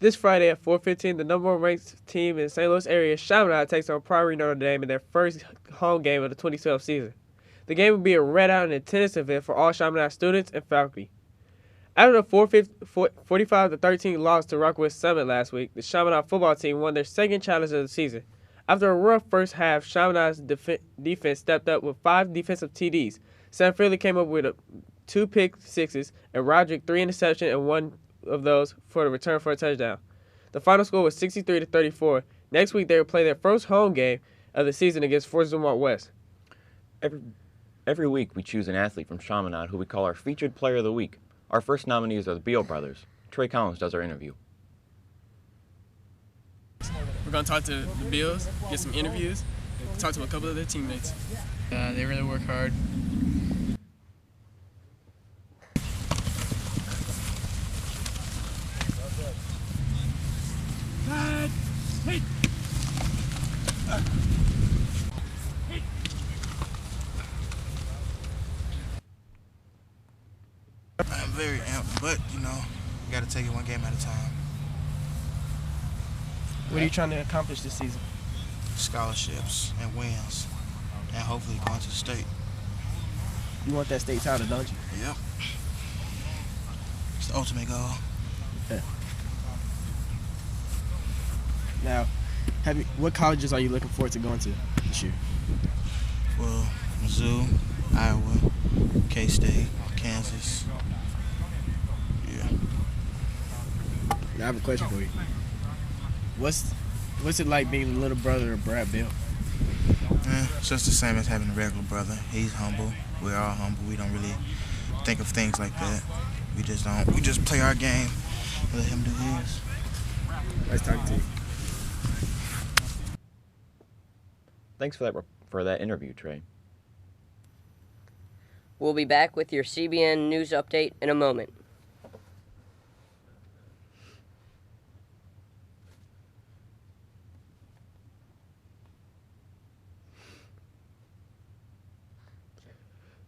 This Friday at 4:15, the number one ranked team in the St. Louis area, Chaminade, takes on Preparatory Notre Dame in their first home game of the 2012 season. The game will be a red-out and attendance event for all Chaminade students and faculty. After the 45-13 loss to Rockwood Summit last week, the Chaminade football team won their second challenge of the season. After a rough first half, Chaminade's defense stepped up with 5 defensive TDs. Sam Finley came up with 2 pick sixes, and Roderick 3 interceptions and 1 of those for the return for a touchdown. The final score was 63-34. Next week, they will play their first home game of the season against Fort Dumont West. Every week, we choose an athlete from Chaminade who we call our featured player of the week. Our first nominees are the Beal brothers. Trey Collins does our interview. We're going to talk to the Beals, get some interviews, and talk to a couple of their teammates. They really work hard. I'm very amped, but you got to take it one game at a time. What are you trying to accomplish this season? Scholarships and wins, and hopefully going to the state. You want that state title, don't you? Yep. It's the ultimate goal. Yeah. Now, what colleges are you looking forward to going to this year? Well, Mizzou, Iowa, K-State, Kansas. Yeah. Now, I have a question for you. What's it like being the little brother of Brad Beal? It's just the same as having a regular brother. He's humble. We're all humble. We don't really think of things like that. We just don't. We just play our game and let him do his. Nice talking to you. Thanks for that interview, Trey. We'll be back with your CBN News Update in a moment.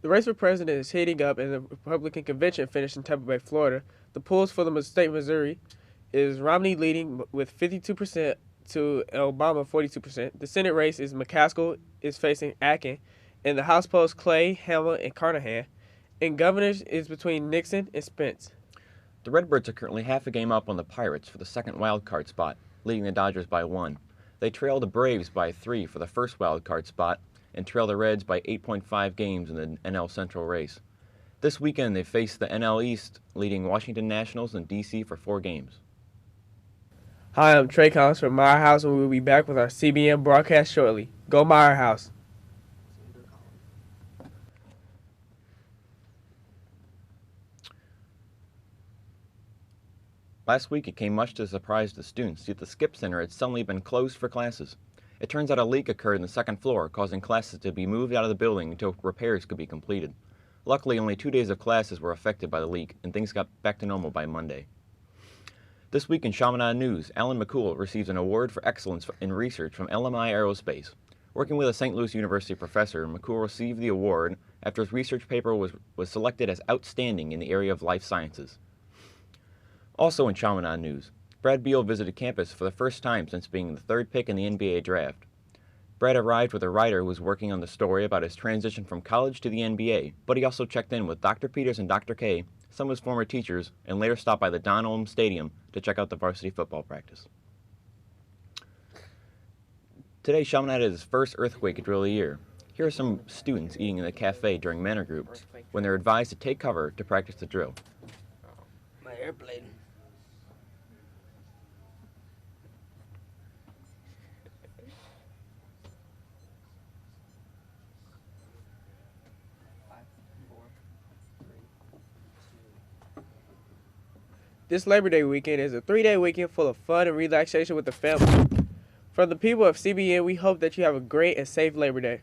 The race for president is heating up, and the Republican convention finished in Tampa Bay, Florida. The polls for the state of Missouri is Romney leading with 52% to Obama 42%. The Senate race is McCaskill is facing Akin, and the House polls Clay, Hamel, and Carnahan. And governors is between Nixon and Spence. The Redbirds are currently half a game up on the Pirates for the second wild card spot, leading the Dodgers by 1. They trail the Braves by 3 for the first wild card spot, and trail the Reds by 8.5 games in the NL Central race. This weekend, they face the NL East, leading Washington Nationals and D.C. for 4 games. Hi, I'm Trey Collins from Meyer House, and we'll be back with our CBN broadcast shortly. Go Meyer House. Last week, it came much to the surprise of the students that the Skip Center had suddenly been closed for classes. It turns out a leak occurred in the second floor, causing classes to be moved out of the building until repairs could be completed. Luckily, only 2 days of classes were affected by the leak, and things got back to normal by Monday. This week in Chaminade News, Alan McCool receives an award for excellence in research from LMI Aerospace. Working with a St. Louis University professor, McCool received the award after his research paper was selected as outstanding in the area of life sciences. Also in Chaminade News, Brad Beal visited campus for the first time since being the 3rd pick in the NBA draft. Brad arrived with a writer who was working on the story about his transition from college to the NBA, but he also checked in with Dr. Peters and Dr. K, some of his former teachers, and later stopped by the Don Olm Stadium to check out the varsity football practice. Today, Chaminade had its first earthquake drill of the year. Here are some students eating in the cafe during manor group when they're advised to take cover to practice the drill. My airplane. This Labor Day weekend is a 3-day weekend full of fun and relaxation with the family. From the people of CBN, we hope that you have a great and safe Labor Day.